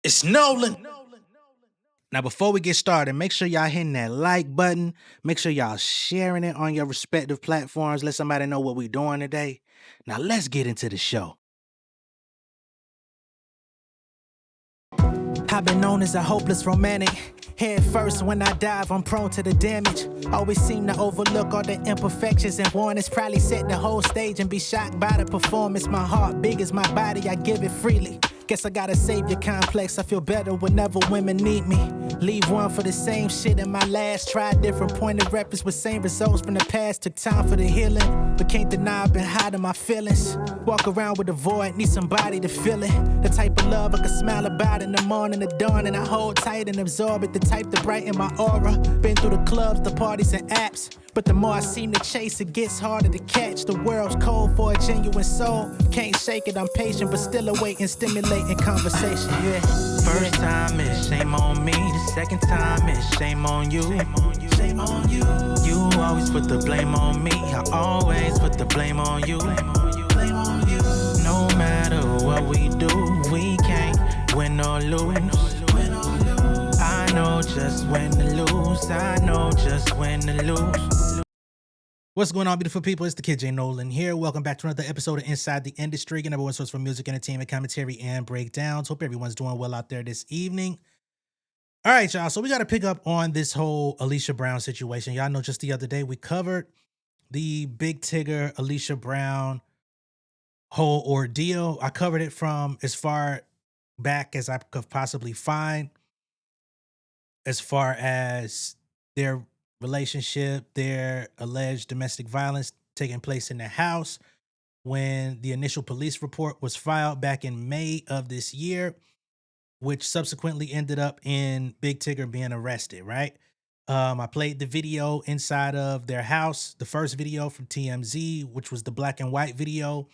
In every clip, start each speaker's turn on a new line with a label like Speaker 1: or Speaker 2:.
Speaker 1: It's Nolan. Now, before we get started, make sure y'all hitting that like button. Make sure y'all sharing it on your respective platforms. Let somebody know what we're doing today. Now, let's get into the show.
Speaker 2: I've been known as a hopeless romantic. Head first when I dive, I'm prone to the damage. Always seem to overlook all the imperfections, and one is probably set the whole stage and be shocked by the performance. My heart big as my body, I give it freely. Guess I got a savior complex. I feel better whenever women need me. Leave one for the same shit in my last. Tried different point of reference with same results from the past. Took time for the healing, but can't deny I've been hiding my feelings. Walk around with a void, need somebody to feel it. The type of love I can smile about in the morning, the dawn, and I hold tight and absorb it. The type to brighten my aura. Been through the clubs, the parties, and apps. But the more I seem to chase, it gets harder to catch. The world's cold for a genuine soul. Can't shake it, I'm patient, but still awaiting, stimulating conversation, yeah.
Speaker 3: First time is shame on me. The second time is shame on you.
Speaker 2: Shame on you.
Speaker 3: You always put the blame on me. I always put the blame on you.
Speaker 2: Blame on you.
Speaker 3: No matter what we do, we can't win or lose. I know just when to lose. I know just when to lose.
Speaker 1: What's going on, beautiful people? It's the kid J Nolan here. Welcome back to another episode of Inside the Industry, your number one source for music, entertainment, commentary, and breakdowns. Hope everyone's doing well out there this evening. All right, y'all. So we got to pick up on this whole Alicia Brown situation. Y'all know just the other day we covered the Big Tigger, Alicia Brown whole ordeal. I covered it from as far back as I could possibly find, as far as their relationship, their alleged domestic violence taking place in the house when the initial police report was filed back in May of this year, which subsequently ended up in Big Tigger being arrested, right? I played the video inside of their house, the first video from TMZ, which was the black and white video,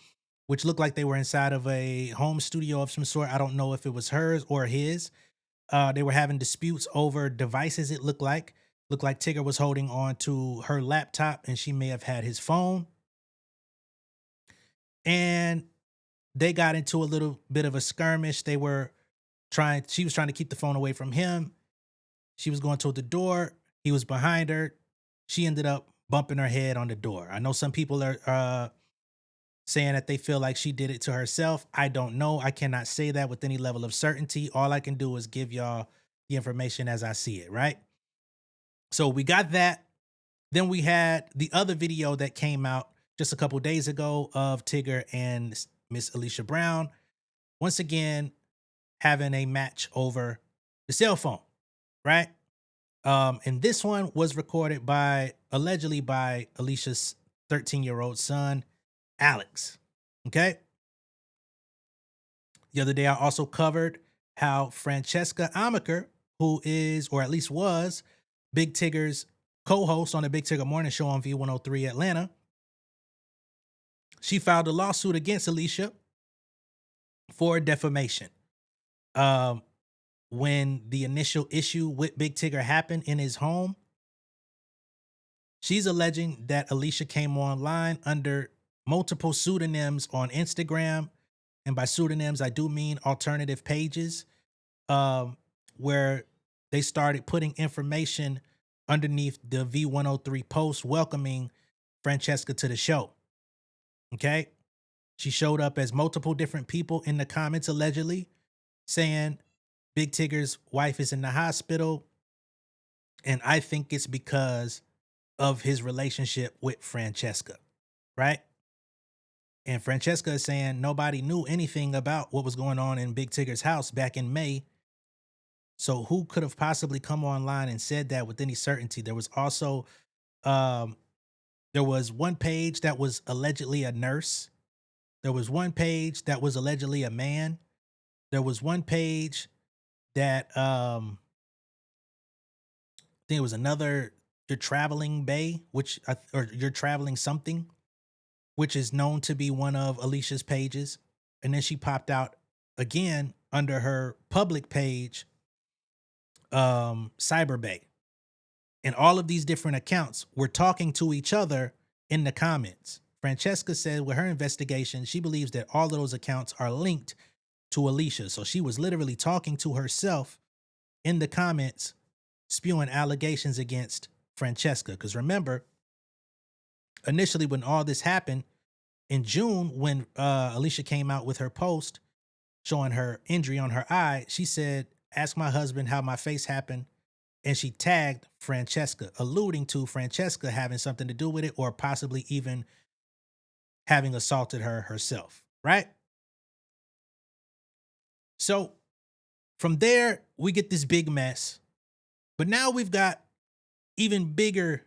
Speaker 1: which looked like they were inside of a home studio of some sort. I don't know if it was hers or his. They were having disputes over devices, it looked like. Looked like Tigger was holding on to her laptop and she may have had his phone. And they got into a little bit of a skirmish. She was trying to keep the phone away from him. She was going toward the door. He was behind her. She ended up bumping her head on the door. I know some people are saying that they feel like she did it to herself. I don't know. I cannot say that with any level of certainty. All I can do is give y'all the information as I see it, right? So we got that. Then we had the other video that came out just a couple days ago of Tigger and Miss Alicia Brown once again having a match over the cell phone, right? And this one was recorded allegedly by Alicia's 13-year-old son, Alex. Okay. The other day, I also covered how Francesca Amaker, who is, or at least was, Big Tigger's co-host on the Big Tigger Morning Show on V103 Atlanta, she filed a lawsuit against Alicia for defamation. When the initial issue with Big Tigger happened in his home, she's alleging that Alicia came online under multiple pseudonyms on Instagram. And by pseudonyms, I do mean alternative pages, where they started putting information underneath the V103 post welcoming Francesca to the show. Okay. She showed up as multiple different people in the comments, allegedly saying Big Tigger's wife is in the hospital. And I think it's because of his relationship with Francesca, right? And Francesca is saying nobody knew anything about what was going on in Big Tigger's house back in May. So who could have possibly come online and said that with any certainty? There was also, there was one page that was allegedly a nurse. There was one page that was allegedly a man. There was one page that, I think it was another, you're traveling Bay, or you're traveling something, which is known to be one of Alicia's pages. And then she popped out again under her public page, Cyber Bay. And all of these different accounts were talking to each other in the comments. Francesca said with her investigation, she believes that all of those accounts are linked to Alicia. So she was literally talking to herself in the comments, spewing allegations against Francesca. Because remember, initially when all this happened in June, when Alicia came out with her post showing her injury on her eye, she said, "Ask my husband how my face happened." And she tagged Francesca, alluding to Francesca having something to do with it, or possibly even having assaulted her herself, right? So from there, we get this big mess. But now we've got even bigger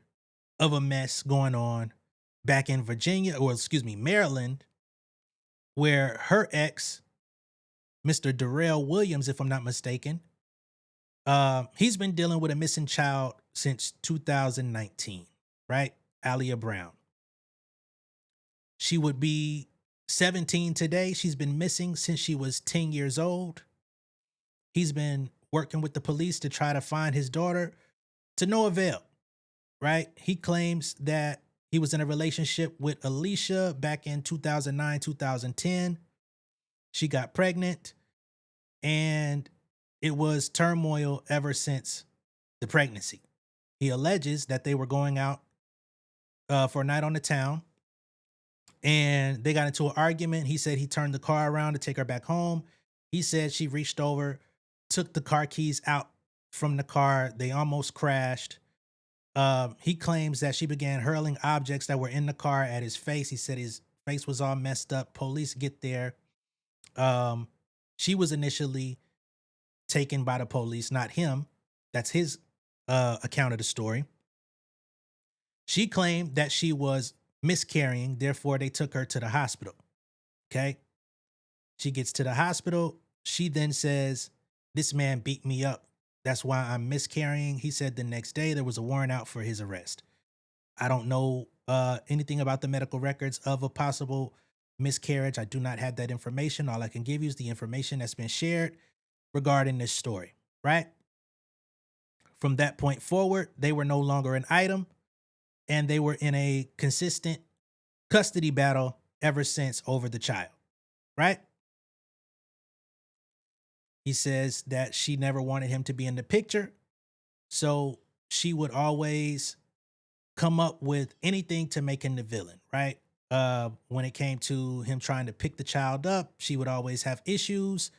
Speaker 1: of a mess going on back in Virginia, or excuse me, Maryland, where her ex, Mr. Darrell Williams, if I'm not mistaken, he's been dealing with a missing child since 2019, right? Alia Brown. She would be 17 today. She's been missing since she was 10 years old. He's been working with the police to try to find his daughter, to no avail, right? He claims that he was in a relationship with Alicia back in 2009, 2010. She got pregnant, and it was turmoil ever since the pregnancy. He alleges that they were going out for a night on the town, and they got into an argument. He said he turned the car around to take her back home. He said she reached over, took the car keys out from the car. They almost crashed. He claims that she began hurling objects that were in the car at his face. He said his face was all messed up. Police get there. She was initially taken by the police, not him. That's his account of the story. She claimed that she was miscarrying, therefore they took her to the hospital. Okay. She gets to the hospital. She then says, "This man beat me up. That's why I'm miscarrying." He said the next day there was a warrant out for his arrest. I don't know anything about the medical records of a possible miscarriage. I do not have that information. All I can give you is the information that's been shared regarding this story, right? From that point forward, they were no longer an item, and they were in a consistent custody battle ever since over the child, right? He says that she never wanted him to be in the picture, so she would always come up with anything to make him the villain, right? When it came to him trying to pick the child up, she would always have issues.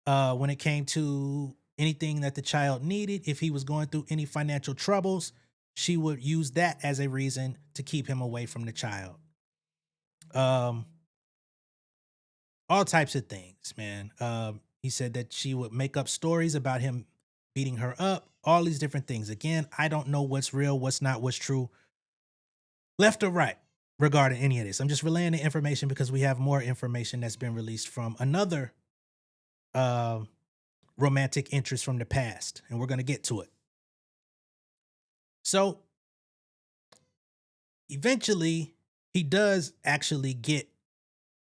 Speaker 1: When it came to anything that the child needed, if he was going through any financial troubles, she would use that as a reason to keep him away from the child. All types of things, man. He said that she would make up stories about him beating her up, all these different things. Again, I don't know what's real, what's not, what's true, left or right regarding any of this. I'm just relaying the information because we have more information that's been released from another romantic interest from the past, and we're going to get to it. So eventually, he does actually get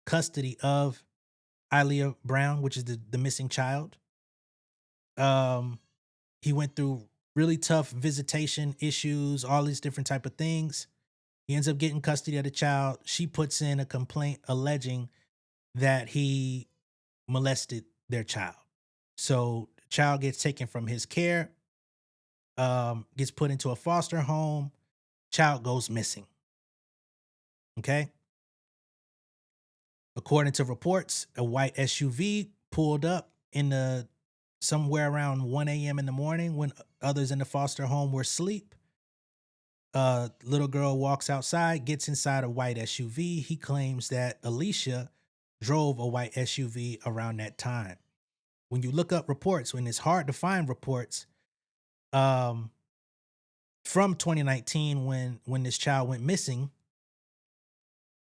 Speaker 1: custody of Alia Brown, which is the missing child. He went through really tough visitation issues, all these different type of things. He ends up getting custody of the child. She puts in a complaint alleging that he molested their child. So the child gets taken from his care, gets put into a foster home. Child goes missing. Okay. According to reports, a white SUV pulled up in the somewhere around 1 a.m. in the morning when others in the foster home were asleep. Little girl walks outside, gets inside a white SUV. He claims that Alicia drove a white SUV around that time. When you look up reports, when it's hard to find reports from 2019 when this child went missing,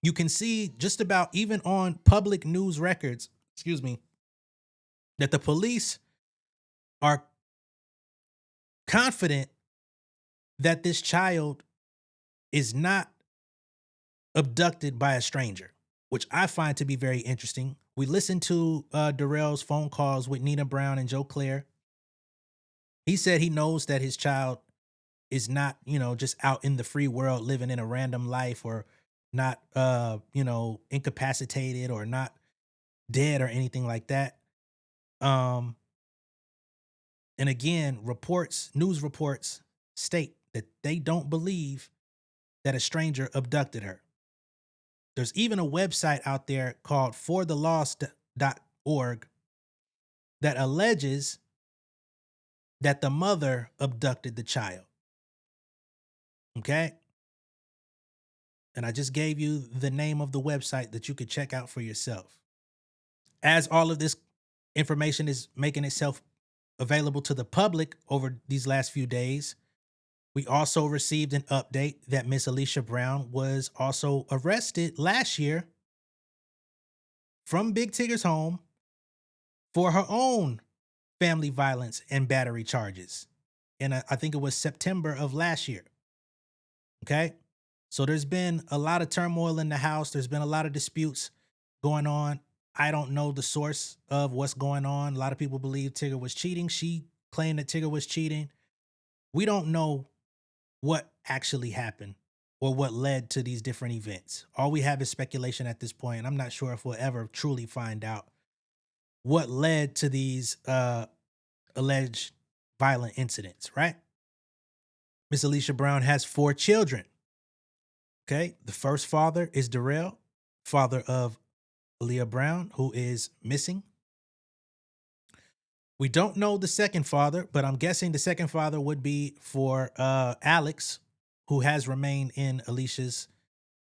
Speaker 1: you can see just about even on public news records, that the police are confident that this child is not abducted by a stranger, which I find to be very interesting. We listened to Darrell's phone calls with Nina Brown and Joe Claire. He said he knows that his child is not, just out in the free world living in a random life, or not, incapacitated, or not dead or anything like that. Um, and again, news reports state that they don't believe that a stranger abducted her. There's even a website out there called forthelost.org that alleges that the mother abducted the child. Okay? And I just gave you the name of the website that you could check out for yourself. As all of this information is making itself available to the public over these last few days, we also received an update that Miss Alicia Brown was also arrested last year from Big Tigger's home for her own family violence and battery charges. And I think it was September of last year. Okay. So there's been a lot of turmoil in the house. There's been a lot of disputes going on. I don't know the source of what's going on. A lot of people believe Tigger was cheating. She claimed that Tigger was cheating. We don't know what actually happened or what led to these different events. All we have is speculation at this point. I'm not sure if we'll ever truly find out what led to these alleged violent incidents, right? Miss Alicia Brown has 4 children. Okay. The first father is Darrell, father of Aaliyah Brown, who is missing. We don't know the second father, but I'm guessing the second father would be for Alex, who has remained in Alicia's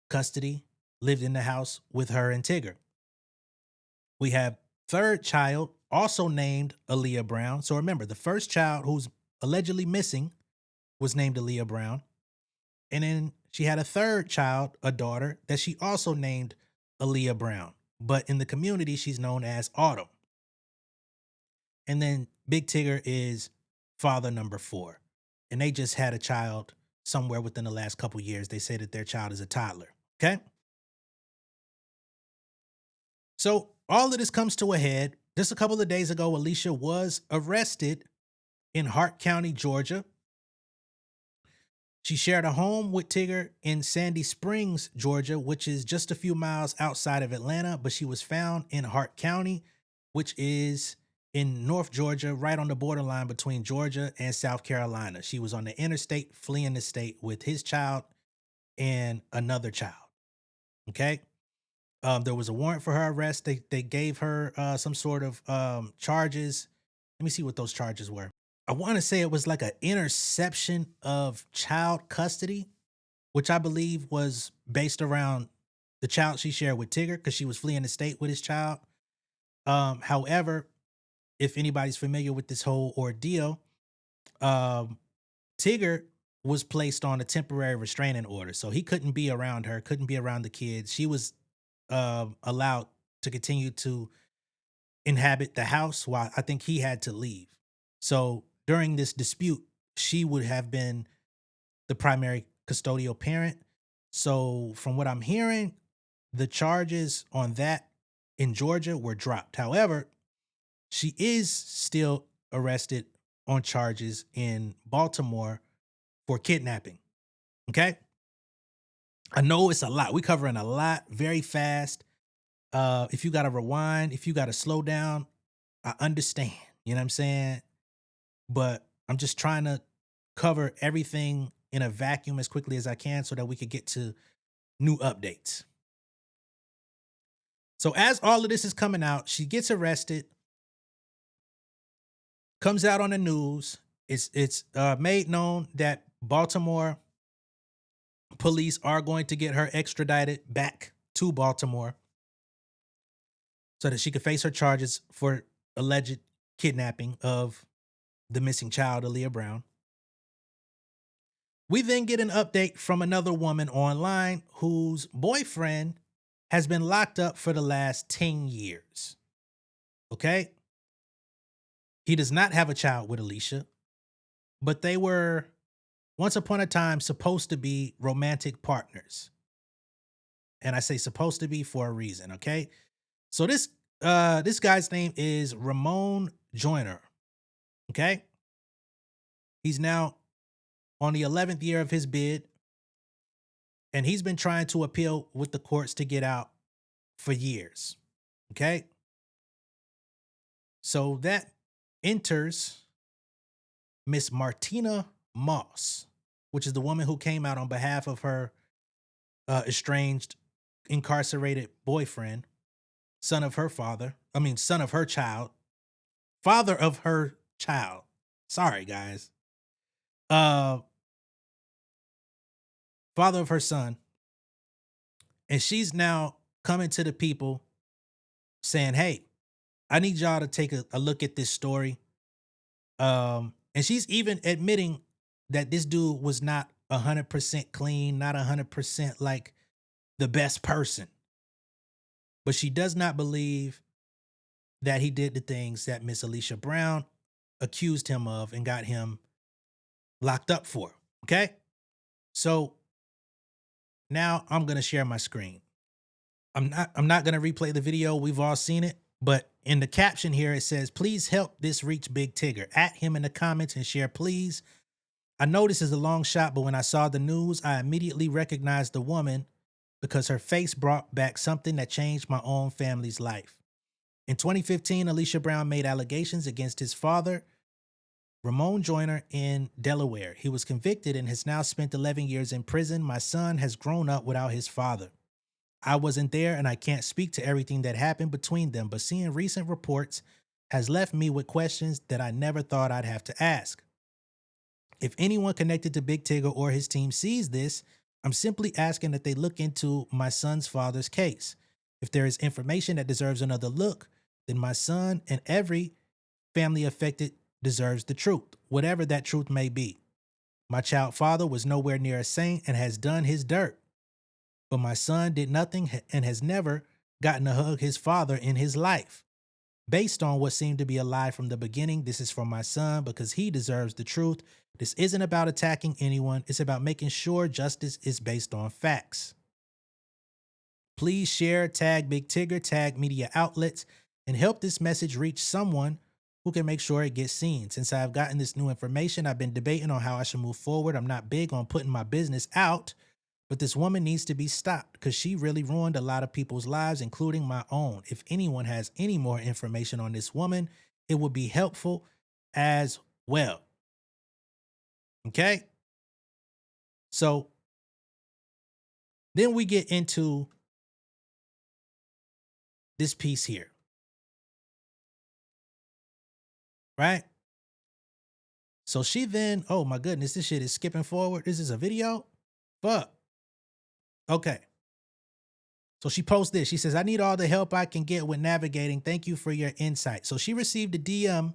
Speaker 1: custody, lived in the house with her and Tigger. We have third child, also named Aaliyah Brown. So remember, the first child who's allegedly missing was named Aaliyah Brown. And then she had a third child, a daughter, that she also named Aaliyah Brown. But in the community, she's known as Autumn. And then Big Tigger is father number 4. And they just had a child somewhere within the last couple years. They say that their child is a toddler. Okay. So all of this comes to a head. Just a couple of days ago, Alicia was arrested in Hart County, Georgia. She shared a home with Tigger in Sandy Springs, Georgia, which is just a few miles outside of Atlanta, but she was found in Hart County, which is in North Georgia, right on the borderline between Georgia and South Carolina. She was on the interstate fleeing the state with his child and another child. Okay. There was a warrant for her arrest. They gave her some sort of charges. Let me see what those charges were. I want to say it was like an interception of child custody, which I believe was based around the child she shared with Tigger because she was fleeing the state with his child. However, if anybody's familiar with this whole ordeal, Tigger was placed on a temporary restraining order. So he couldn't be around her, couldn't be around the kids. She was allowed to continue to inhabit the house while I think he had to leave. So during this dispute, she would have been the primary custodial parent. So from what I'm hearing, the charges on that in Georgia were dropped. However, she is still arrested on charges in Baltimore for kidnapping. Okay. I know it's a lot. We're covering a lot very fast. If you got to rewind, if you got to slow down, I understand. You know what I'm saying? But I'm just trying to cover everything in a vacuum as quickly as I can so that we could get to new updates. So as all of this is coming out, she gets arrested, comes out on the news. It's made known that Baltimore police are going to get her extradited back to Baltimore so that she could face her charges for alleged kidnapping of the missing child, Aaliyah Brown. We then get an update from another woman online whose boyfriend has been locked up for the last 10 years. Okay? He does not have a child with Alicia, but they were once upon a time supposed to be romantic partners. And I say supposed to be for a reason, okay? So this guy's name is Ramon Joyner. Okay? He's now on the 11th year of his bid, and he's been trying to appeal with the courts to get out for years. Okay? So that enters Miss Martina Moss, which is the woman who came out on behalf of her estranged, incarcerated boyfriend, son of her father. I mean, son of her child, father of her child. Sorry, guys. Uh, Father of her son. And she's now coming to the people saying, hey, I need y'all to take a look at this story. And she's even admitting that this dude was not 100% clean, not 100% like the best person. But she does not believe that he did the things that Miss Alicia Brown accused him of and got him locked up for. Okay? So now I'm going to share my screen. I'm not going to replay the video. We've all seen it. But in the caption here, it says, please help this reach Big Tigger. At him in the comments and share, please. I know this is a long shot, but when I saw the news, I immediately recognized the woman because her face brought back something that changed my own family's life. In 2015, Alicia Brown made allegations against his father, Ramon Joyner, in Delaware. He was convicted and has now spent 11 years in prison. My son has grown up without his father. I wasn't there and I can't speak to everything that happened between them, but seeing recent reports has left me with questions that I never thought I'd have to ask. If anyone connected to Big Tigger or his team sees this, I'm simply asking that they look into my son's father's case. If there is information that deserves another look, then my son and every family affected deserves the truth, whatever that truth may be. My child father was nowhere near a saint and has done his dirt. But my son did nothing and has never gotten to hug his father in his life. Based on what seemed to be a lie from the beginning, this is for my son because he deserves the truth. This isn't about attacking anyone. It's about making sure justice is based on facts. Please share, tag Big Tigger, tag media outlets, and help this message reach someone who can make sure it gets seen. Since I've gotten this new information, I've been debating on how I should move forward. I'm not big on putting my business out, but this woman needs to be stopped because she really ruined a lot of people's lives, including my own. If anyone has any more information on this woman, it would be helpful as well. Okay? So then we get into this piece here. Right? So she then, oh my goodness, this shit is skipping forward. This is a video? Fuck. Okay. So she posts this. She says, I need all the help I can get with navigating. Thank you for your insight. So she received a DM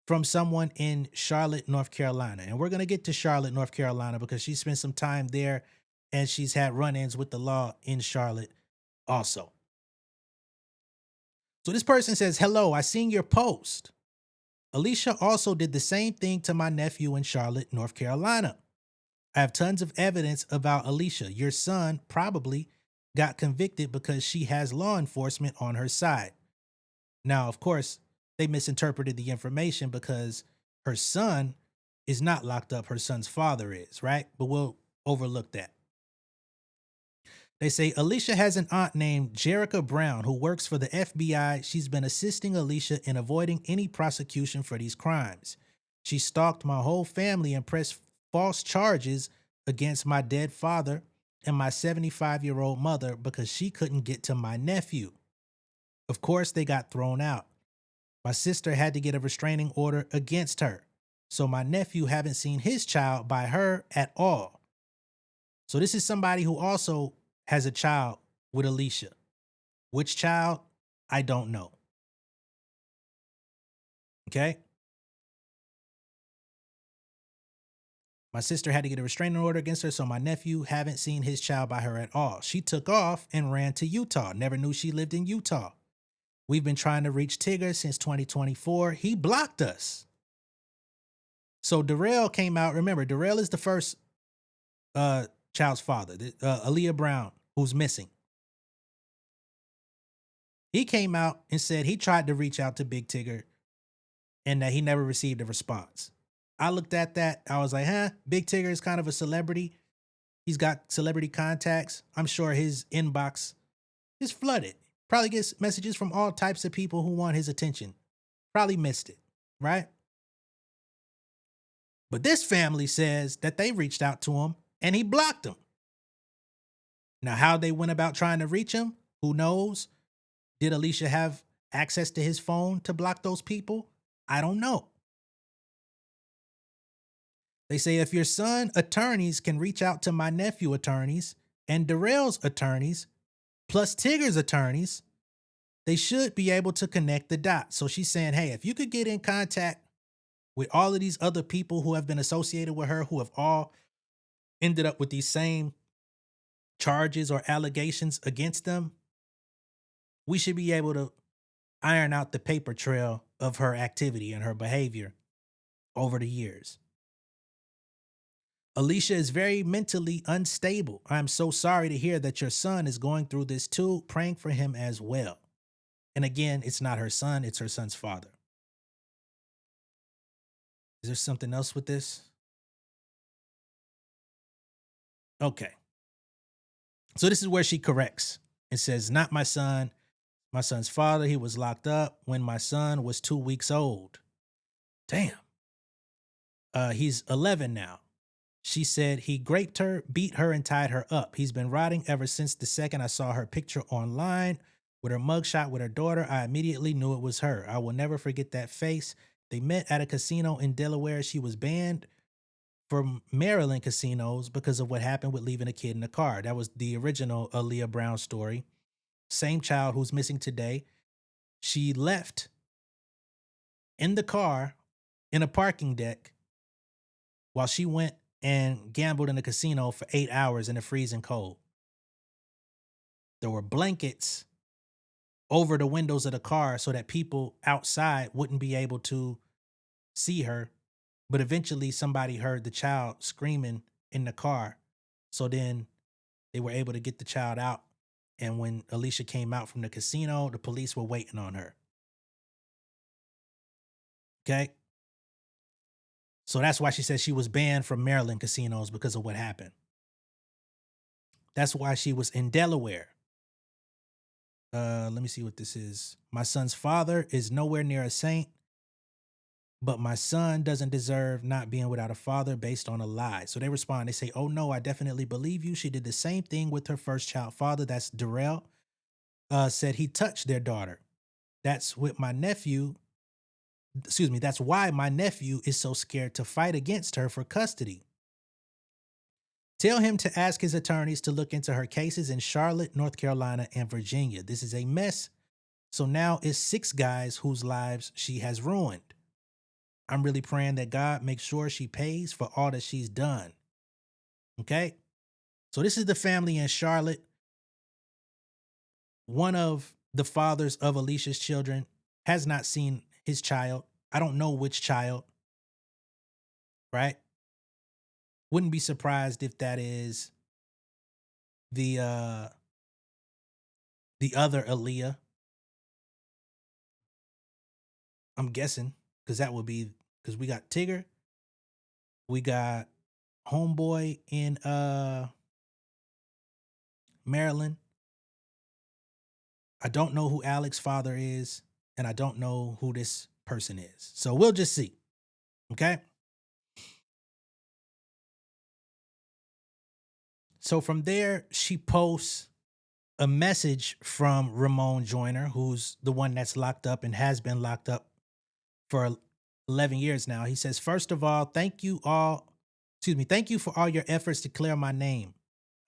Speaker 1: from someone in Charlotte, North Carolina. And we're going to get to Charlotte, North Carolina, because she spent some time there and she's had run-ins with the law in Charlotte also. So this person says, hello, I seen your post. Alicia also did the same thing to my nephew in Charlotte, North Carolina. I have tons of evidence about Alicia. Your son probably got convicted because she has law enforcement on her side. Now, of course, they misinterpreted the information because her son is not locked up. Her son's father is, right? But we'll overlook that. They say Alicia has an aunt named Jerica Brown who works for the FBI. She's been assisting Alicia in avoiding any prosecution for these crimes. She stalked my whole family and pressed false charges against my dead father and my 75-year-old mother because she couldn't get to my nephew. Of course, they got thrown out. My sister had to get a restraining order against her. So my nephew haven't seen his child by her at all. So this is somebody who also has a child with Alicia. Which child? I don't know. Okay? My sister had to get a restraining order against her, so my nephew haven't seen his child by her at all. She took off and ran to Utah. Never knew she lived in Utah. We've been trying to reach Tigger since 2024. He blocked us. So Darrell came out. Remember, Darrell is the first child's father, Aaliyah Brown, who's missing. He came out and said he tried to reach out to Big Tigger and that he never received a response. I looked at that. I was like, Big Tigger is kind of a celebrity. He's got celebrity contacts. I'm sure his inbox is flooded. Probably gets messages from all types of people who want his attention. Probably missed it, right? But this family says that they reached out to him and he blocked them. Now, how they went about trying to reach him, who knows? Did Alicia have access to his phone to block those people? I don't know. They say if your son attorneys can reach out to my nephew attorneys and Grrrls attorneys, plus Tigger's attorneys, they should be able to connect the dots. So she's saying, hey, if you could get in contact with all of these other people who have been associated with her, who have all ended up with these same charges or allegations against them, we should be able to iron out the paper trail of her activity and her behavior over the years. Alicia is very mentally unstable. I'm so sorry to hear that your son is going through this too, praying for him as well. And again, it's not her son, it's her son's father. Is there something else with this? Okay. So this is where she corrects. It says, not my son, my son's father. He was locked up when my son was 2 weeks old. Damn. He's 11 now. She said he raped her, beat her, and tied her up. He's been rotting ever since the second I saw her picture online with her mugshot with her daughter. I immediately knew it was her. I will never forget that face. They met at a casino in Delaware. She was banned from Maryland casinos because of what happened with leaving a kid in the car. That was the original Aaliyah Brown story. Same child who's missing today. She left in the car in a parking deck while she went and gambled in a casino for 8 hours in the freezing cold. There were blankets over the windows of the car so that people outside wouldn't be able to see her. But eventually somebody heard the child screaming in the car. So then they were able to get the child out. And when Alicia came out from the casino, the police were waiting on her. Okay? So that's why she said she was banned from Maryland casinos because of what happened. That's why she was in Delaware. Let me see what this is. My son's father is nowhere near a saint, but my son doesn't deserve not being without a father based on a lie. So they respond. They say, oh no, I definitely believe you. She did the same thing with her first child father. That's Grrrl. Said he touched their daughter. That's with my nephew. Excuse me, that's why my nephew is so scared to fight against her for custody. Tell him to ask his attorneys to look into her cases in Charlotte, North Carolina, and Virginia. This is a mess. So now it's 6 guys whose lives she has ruined. I'm really praying that God makes sure she pays for all that she's done. Okay? So this is the family in Charlotte. One of the fathers of Alicia's children has not seen his child. I don't know which child, right? Wouldn't be surprised if that is the other Aaliyah. I'm guessing because that would be because we got Tigger, we got homeboy in Maryland. I don't know who Alex's father is, and I don't know who this person is. So we'll just see. Okay? So from there, she posts a message from Ramon Joyner, who's the one that's locked up and has been locked up for 11 years now. He says, first of all, thank you for all your efforts to clear my name.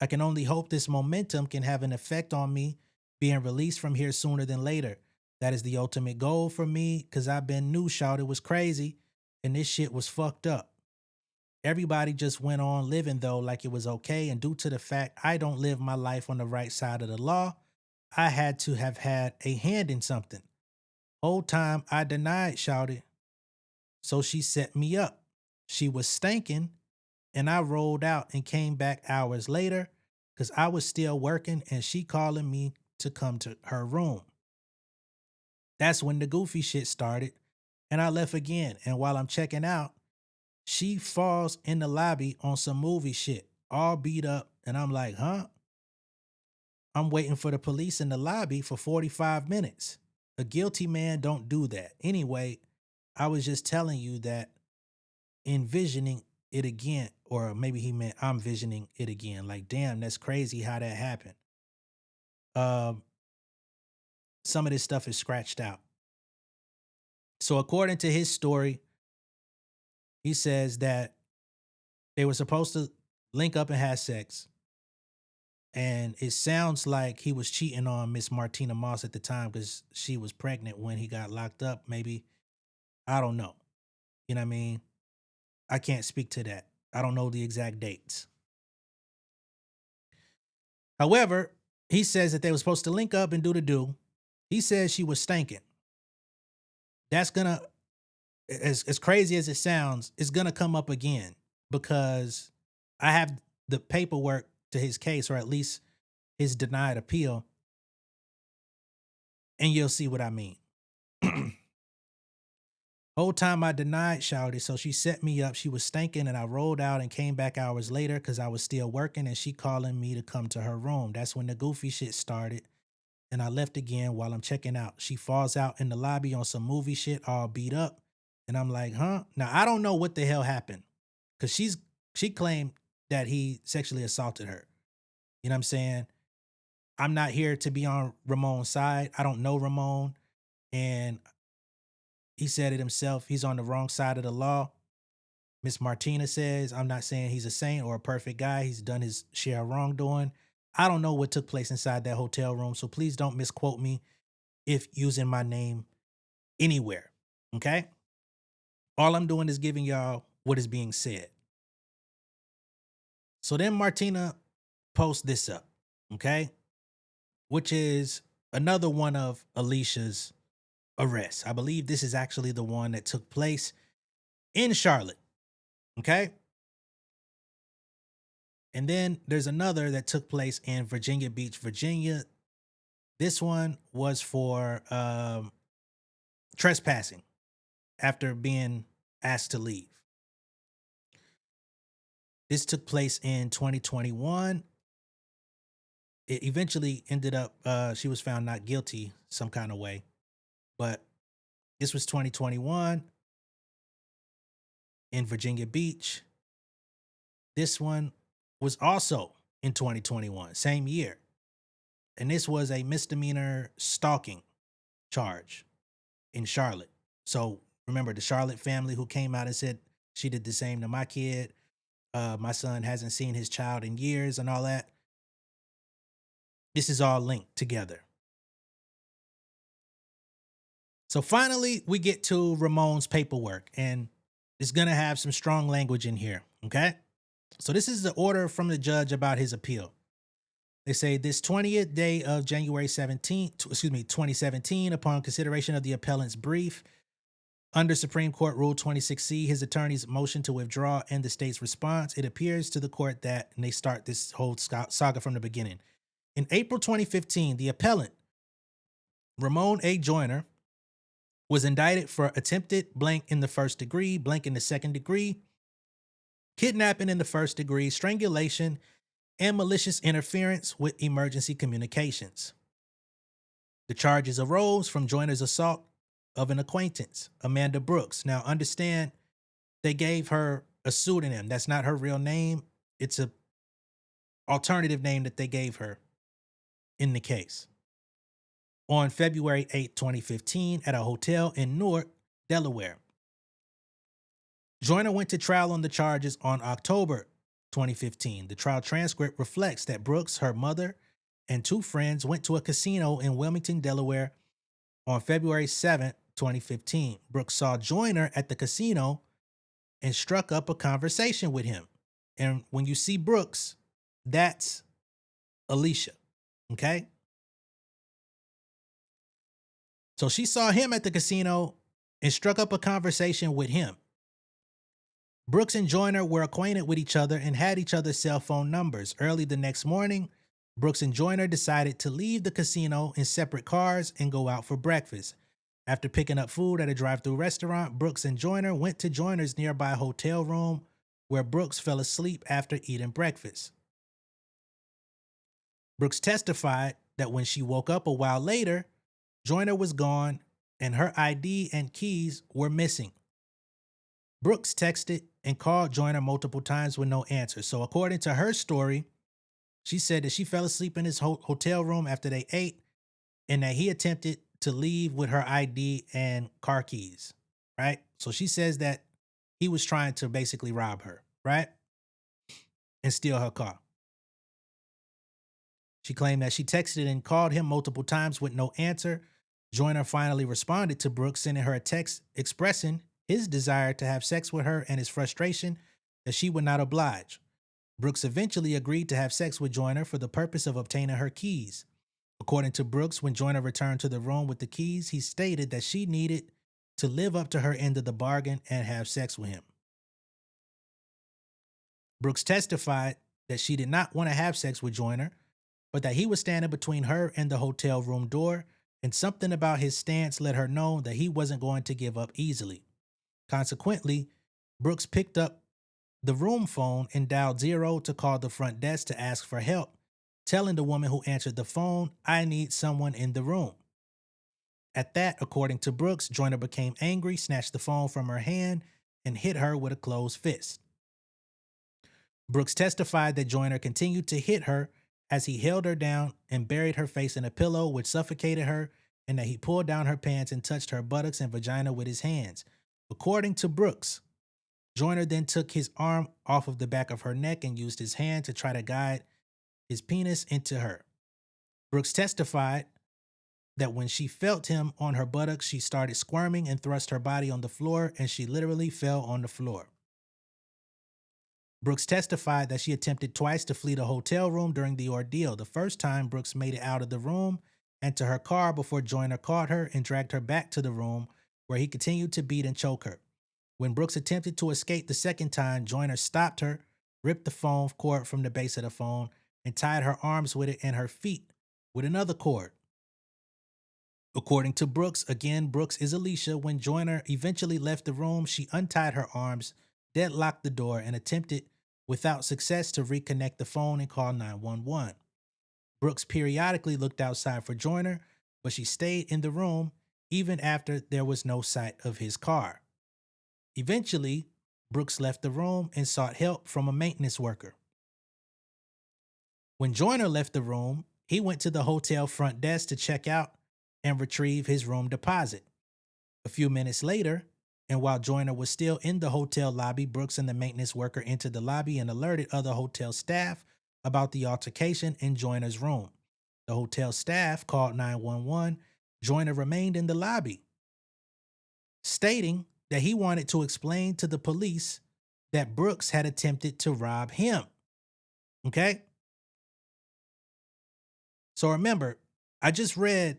Speaker 1: I can only hope this momentum can have an effect on me being released from here sooner than later. That is the ultimate goal for me because I've been new, shout. It was crazy and this shit was fucked up. Everybody just went on living though like it was okay, and due to the fact I don't live my life on the right side of the law, I had to have had a hand in something. Whole time I denied, shouted. So she set me up. She was stanking and I rolled out and came back hours later because I was still working and she calling me to come to her room. That's when the goofy shit started and I left again. And while I'm checking out, she falls in the lobby on some movie shit, all beat up. And I'm like, huh? I'm waiting for the police in the lobby for 45 minutes. A guilty man don't do that. Anyway, I was just telling you that envisioning it again, or maybe he meant I'm visioning it again. Like, damn, that's crazy how that happened. Um, some of this stuff is scratched out. So according to his story, he says that they were supposed to link up and have sex. And it sounds like he was cheating on Miss Martina Moss at the time because she was pregnant when he got locked up. Maybe. I don't know. You know what I mean? I can't speak to that. I don't know the exact dates. However, he says that they were supposed to link up and do the do. He says she was stanking. That's gonna, as crazy as it sounds, it's gonna come up again because I have the paperwork to his case, or at least his denied appeal, and you'll see what I mean. Whole time I denied Shouty, so she set me up. She was stinking, and I rolled out and came back hours later because I was still working, and she calling me to come to her room. That's when the goofy shit started, and I left again while I'm checking out. She falls out in the lobby on some movie shit, all beat up, and I'm like, huh? Now I don't know what the hell happened, because she claimed that he sexually assaulted her. You know what I'm saying? I'm not here to be on Ramon's side. I don't know Ramon, and he said it himself. He's on the wrong side of the law. Miss Martina says, I'm not saying he's a saint or a perfect guy. He's done his share of wrongdoing. I don't know what took place inside that hotel room, so please don't misquote me if using my name anywhere, okay? All I'm doing is giving y'all what is being said. So then Martina posts this up, okay? Which is another one of Alicia's arrests. I believe this is actually the one that took place in Charlotte. Okay. And then there's another that took place in Virginia Beach, Virginia. This one was for trespassing after being asked to leave. This took place in 2021. It eventually ended up, she was found not guilty some kind of way. But this was 2021 in Virginia Beach. This one was also in 2021, same year. And this was a misdemeanor stalking charge in Charlotte. So remember the Charlotte family who came out and said she did the same to my kid. My son hasn't seen his child in years and all that. This is all linked together. So finally, we get to Ramon's paperwork, and it's going to have some strong language in here, okay? So this is the order from the judge about his appeal. They say this 20th day of January 2017, upon consideration of the appellant's brief, under Supreme Court Rule 26C, his attorney's motion to withdraw and the state's response, it appears to the court that, and they start this whole saga from the beginning. In April 2015, the appellant, Ramon A. Joyner, was indicted for attempted blank in the first degree, blank in the second degree, kidnapping in the first degree, strangulation, and malicious interference with emergency communications. The charges arose from Joyner's assault of an acquaintance, Amanda Brooks. Now understand, they gave her a pseudonym. That's not her real name. It's a alternative name that they gave her in the case. On February 8, 2015, at a hotel in Newark, Delaware. Joyner went to trial on the charges on October 2015. The trial transcript reflects that Brooks, her mother, and two friends went to a casino in Wilmington, Delaware on February 7, 2015. Brooks saw Joyner at the casino and struck up a conversation with him. And when you see Brooks, that's Alicia, okay? So she saw him at the casino and struck up a conversation with him. Brooks and Joyner were acquainted with each other and had each other's cell phone numbers. Early the next morning, Brooks and Joyner decided to leave the casino in separate cars and go out for breakfast. After picking up food at a drive-thru restaurant, Brooks and Joyner went to Joyner's nearby hotel room where Brooks fell asleep after eating breakfast. Brooks testified that when she woke up a while later, Joyner was gone, and her ID and keys were missing. Brooks texted and called Joyner multiple times with no answer. So according to her story, she said that she fell asleep in his hotel room after they ate and that he attempted to leave with her ID and car keys, right? So she says that he was trying to basically rob her, right? And steal her car. She claimed that she texted and called him multiple times with no answer. Joyner finally responded to Brooks, sending her a text expressing his desire to have sex with her and his frustration that she would not oblige. Brooks eventually agreed to have sex with Joyner for the purpose of obtaining her keys. According to Brooks, when Joyner returned to the room with the keys, he stated that she needed to live up to her end of the bargain and have sex with him. Brooks testified that she did not want to have sex with Joyner, but that he was standing between her and the hotel room door, and something about his stance let her know that he wasn't going to give up easily. Consequently, Brooks picked up the room phone and dialed 0 to call the front desk to ask for help, telling the woman who answered the phone, "I need someone in the room." At that, according to Brooks, Joyner became angry, snatched the phone from her hand, and hit her with a closed fist. Brooks testified that Joyner continued to hit her as he held her down and buried her face in a pillow, which suffocated her, and that he pulled down her pants and touched her buttocks and vagina with his hands. According to Brooks, Joyner then took his arm off of the back of her neck and used his hand to try to guide his penis into her. Brooks testified that when she felt him on her buttocks, she started squirming and thrust her body on the floor, and she literally fell on the floor. Brooks testified that she attempted twice to flee the hotel room during the ordeal. The first time, Brooks made it out of the room and to her car before Joyner caught her and dragged her back to the room, where he continued to beat and choke her. When Brooks attempted to escape the second time, Joyner stopped her, ripped the phone cord from the base of the phone, and tied her arms with it and her feet with another cord. According to Brooks, again, Brooks is Alicia. When Joyner eventually left the room, she untied her arms, deadlocked the door, and attempted without success to reconnect the phone and call 911. Brooks periodically looked outside for Joyner, but she stayed in the room even after there was no sight of his car. Eventually, Brooks left the room and sought help from a maintenance worker. When Joyner left the room, he went to the hotel front desk to check out and retrieve his room deposit. A few minutes later, and while Joyner was still in the hotel lobby, Brooks and the maintenance worker entered the lobby and alerted other hotel staff about the altercation in Joyner's room. The hotel staff called 911. Joyner remained in the lobby, stating that he wanted to explain to the police that Brooks had attempted to rob him. Okay? So remember, I just read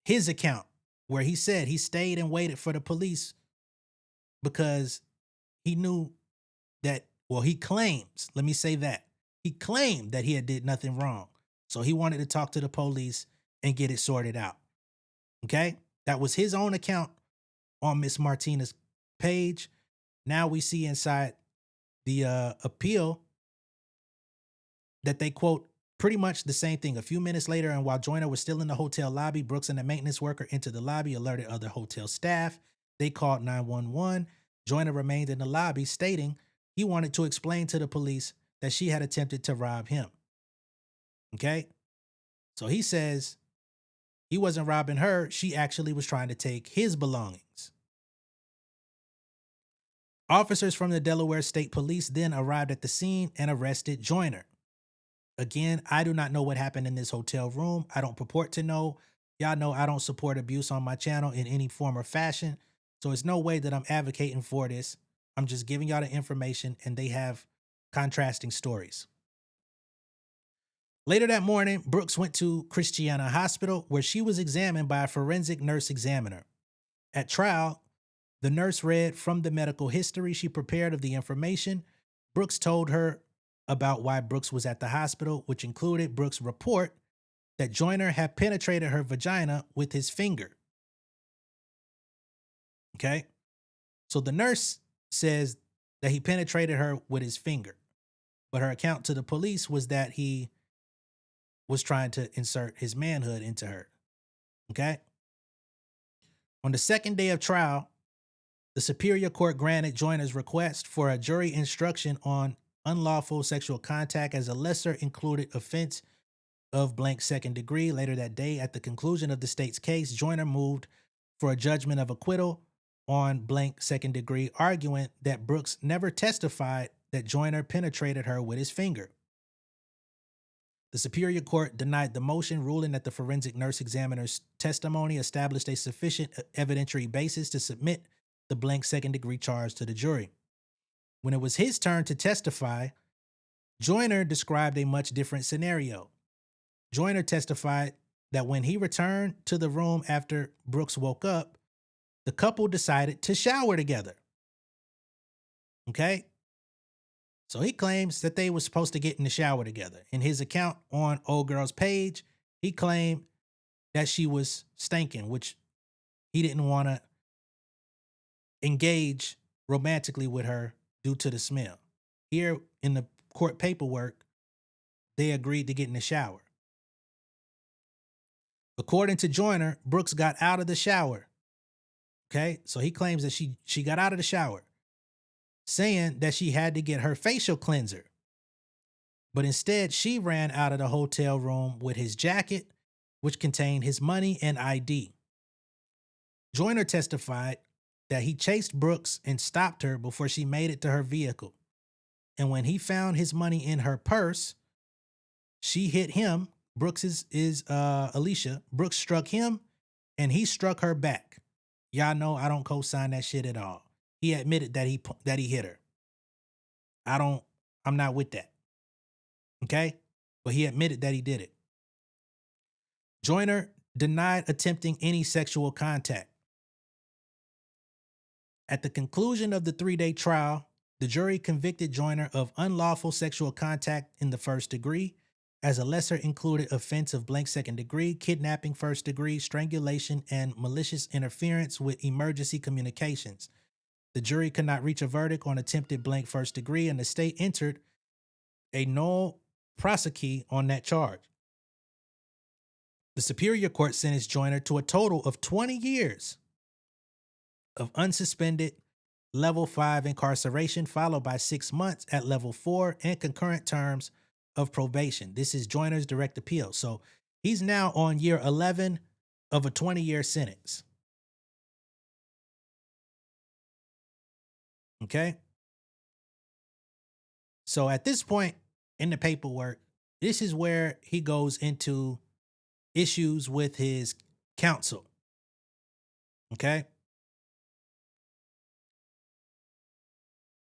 Speaker 1: his account where he said he stayed and waited for the police because he knew that, well, he claims, let me say that, he claimed that he had did nothing wrong. So he wanted to talk to the police and get it sorted out. Okay? That was his own account on Miss Martinez's page. Now we see inside the appeal that they quote pretty much the same thing. A few minutes later, and while Joyner was still in the hotel lobby, Brooks and the maintenance worker entered the lobby, alerted other hotel staff. They called 911. Joyner remained in the lobby, stating he wanted to explain to the police that she had attempted to rob him. Okay? So he says he wasn't robbing her. She actually was trying to take his belongings. Officers from the Delaware State Police then arrived at the scene and arrested Joyner. Again, I do not know what happened in this hotel room. I don't purport to know. Y'all know I don't support abuse on my channel in any form or fashion. So it's no way that I'm advocating for this. I'm just giving y'all the information, and they have contrasting stories. Later that morning, Brooks went to Christiana Hospital, where she was examined by a forensic nurse examiner. At trial, the nurse read from the medical history she prepared of the information. Brooks told her about why Brooks was at the hospital, which included Brooks' report that Joyner had penetrated her vagina with his finger. Okay? So the nurse says that he penetrated her with his finger, but her account to the police was that he was trying to insert his manhood into her. Okay. On the second day of trial, the Superior Court granted Joyner's request for a jury instruction on unlawful sexual contact as a lesser included offense of blank second degree. Later that day, at the conclusion of the state's case, Joyner moved for a judgment of acquittal on blank second degree, arguing that Brooks never testified that Joyner penetrated her with his finger. The Superior Court denied the motion, ruling that the forensic nurse examiner's testimony established a sufficient evidentiary basis to submit the blank second degree charge to the jury. When it was his turn to testify, Joyner described a much different scenario. Joyner testified that when he returned to the room after Brooks woke up, the couple decided to shower together. Okay? So he claims that they were supposed to get in the shower together. In his account on Old Girl's page, he claimed that she was stinking, which he didn't want to engage romantically with her due to the smell. Here in the court paperwork, they agreed to get in the shower. According to Joyner, Brooks got out of the shower. Okay, so he claims that she got out of the shower, saying that she had to get her facial cleanser. But instead, she ran out of the hotel room with his jacket, which contained his money and ID. Joyner testified that he chased Brooks and stopped her before she made it to her vehicle. And when he found his money in her purse, she hit him. Brooks is Alicia. Brooks struck him and he struck her back. Y'all know I don't co-sign that shit at all. He admitted that he hit her. I'm not with that. Okay? But he admitted that he did it. Joyner denied attempting any sexual contact. At the conclusion of the 3-day trial, the jury convicted Joyner of unlawful sexual contact in the first degree as a lesser included offense of blank second degree, kidnapping first degree, strangulation, and malicious interference with emergency communications. The jury could not reach a verdict on attempted blank first degree, and the state entered a nolle prosequi on that charge. The Superior Court sentenced Joyner to a total of 20 years of unsuspended level 5 incarceration, followed by 6 months at level 4 and concurrent terms of probation. This is Joyner's direct appeal. So he's now on year 11 of a 20-year sentence. Okay? So at this point in the paperwork, this is where he goes into issues with his counsel. Okay?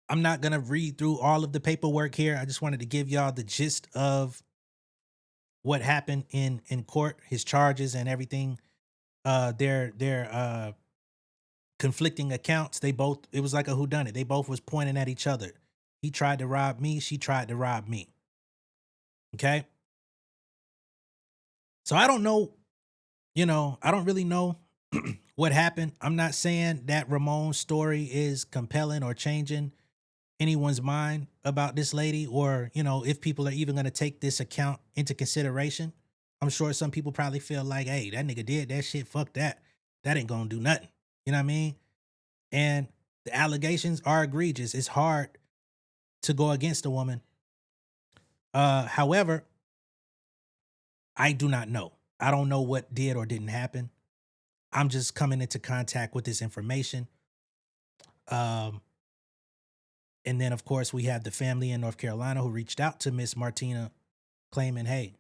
Speaker 1: I'm not going to read through all of the paperwork here. I just wanted to give y'all the gist of what happened in court, his charges and everything. Their conflicting accounts. It was like a whodunit. They both was pointing at each other. He tried to rob me. She tried to rob me. Okay. So I don't know, I don't really know what happened. I'm not saying that Ramon's story is compelling or changing anyone's mind about this lady, or, if people are even going to take this account into consideration. I'm sure some people probably feel like, hey, that nigga did that shit. Fuck that. That ain't going to do nothing. You know what I mean? And the allegations are egregious. It's hard to go against a woman. However, I do not know. I don't know what did or didn't happen. I'm just coming into contact with this information. And then, of course, we have the family in North Carolina who reached out to Miss Martina claiming, hey,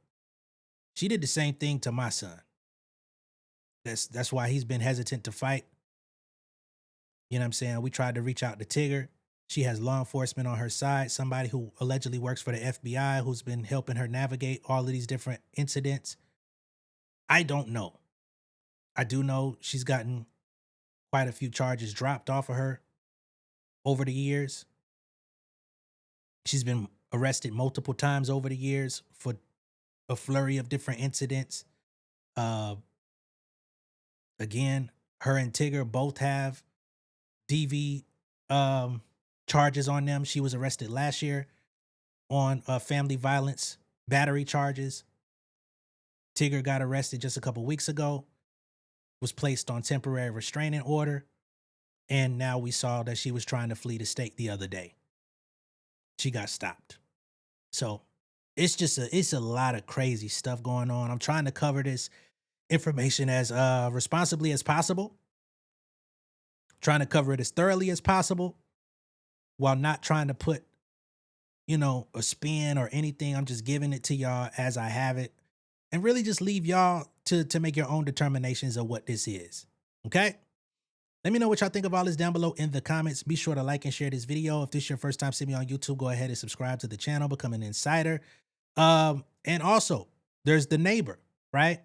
Speaker 1: she did the same thing to my son. That's why he's been hesitant to fight. You know what I'm saying? We tried to reach out to Tigger. She has law enforcement on her side, somebody who allegedly works for the FBI who's been helping her navigate all of these different incidents. I don't know. I do know she's gotten quite a few charges dropped off of her over the years. She's been arrested multiple times over the years for a flurry of different incidents. Again, her and Tigger both have DV charges on them. She was arrested last year on family violence battery charges. Tigger got arrested just a couple weeks ago. was placed on temporary restraining order. And now we saw that she was trying to flee the state the other day. She got stopped. So it's a lot of crazy stuff going on. I'm trying to cover this information as responsibly as possible. Trying to cover it as thoroughly as possible while not trying to put, a spin or anything. I'm just giving it to y'all as I have it and really just leave y'all to make your own determinations of what this is. Okay? Let me know what y'all think of all this down below in the comments. Be sure to like and share this video. If this is your first time seeing me on YouTube, go ahead and subscribe to the channel, become an insider. And also, there's the neighbor, right?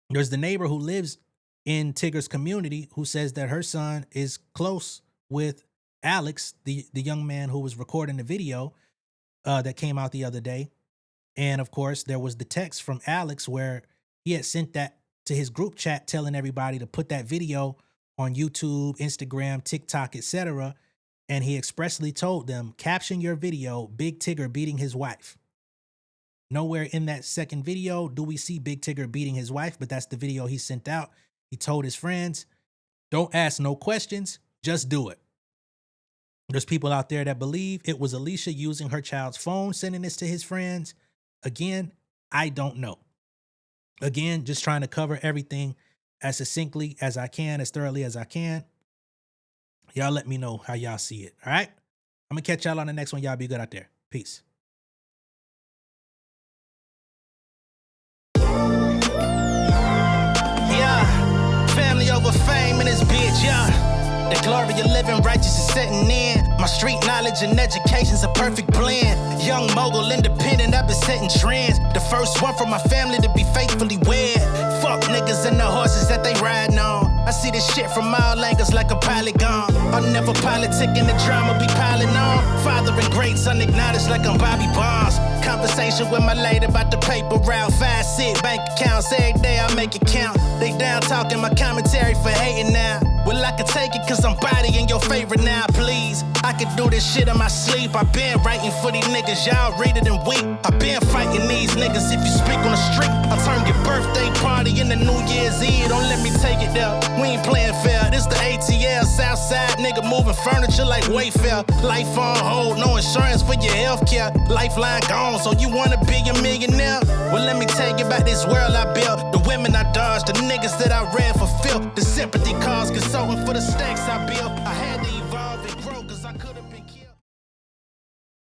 Speaker 1: There's the neighbor who lives in Tigger's community who says that her son is close with Alex, the young man who was recording the video that came out the other day. And of course, there was the text from Alex where he had sent that to his group chat telling everybody to put that video on YouTube, Instagram, TikTok, etc. And he expressly told them, caption your video, Big Tigger beating his wife. Nowhere in that second video do we see Big Tigger beating his wife, but that's the video he sent out. He told his friends, don't ask no questions, just do it. There's people out there that believe it was Alicia using her child's phone, sending this to his friends. Again, I don't know. Again, just trying to cover everything as succinctly as I can, as thoroughly as I can. Y'all let me know how y'all see it, all right? I'm going to catch y'all on the next one. Y'all be good out there. Peace.
Speaker 3: Yeah, family over fame in this bitch, yeah. The glory of living righteous is setting in. My street knowledge and education's a perfect blend. Young mogul, independent, I've been setting trends. The first one from my family to be faithfully wed. Fuck niggas and the horses that they riding on. I see this shit from all angles like a polygon. I'll never politic and the drama be piling on. Father and greats unacknowledged like I'm Bobby Bonds. Conversation with my lady about the paper route. 5 sit bank accounts every day I make it count. They down talking my commentary for hating now. Well, I can take it cause I'm bodying your favorite now, please. I can do this shit in my sleep. I been writing for these niggas, y'all read it and weep. I been fighting these niggas if you speak on the street. I'll turn your birthday party into New Year's Eve. Don't let me take it there. We ain't playing fair. This the ATL, Southside nigga moving furniture like Wayfair. Life on hold, no insurance for your healthcare. Lifeline gone, so you wanna be a millionaire? Well, let me tell you about this world I built. The women I dodged, the niggas that I read for filth. The sympathy calls, consulting for the stacks I built. I had to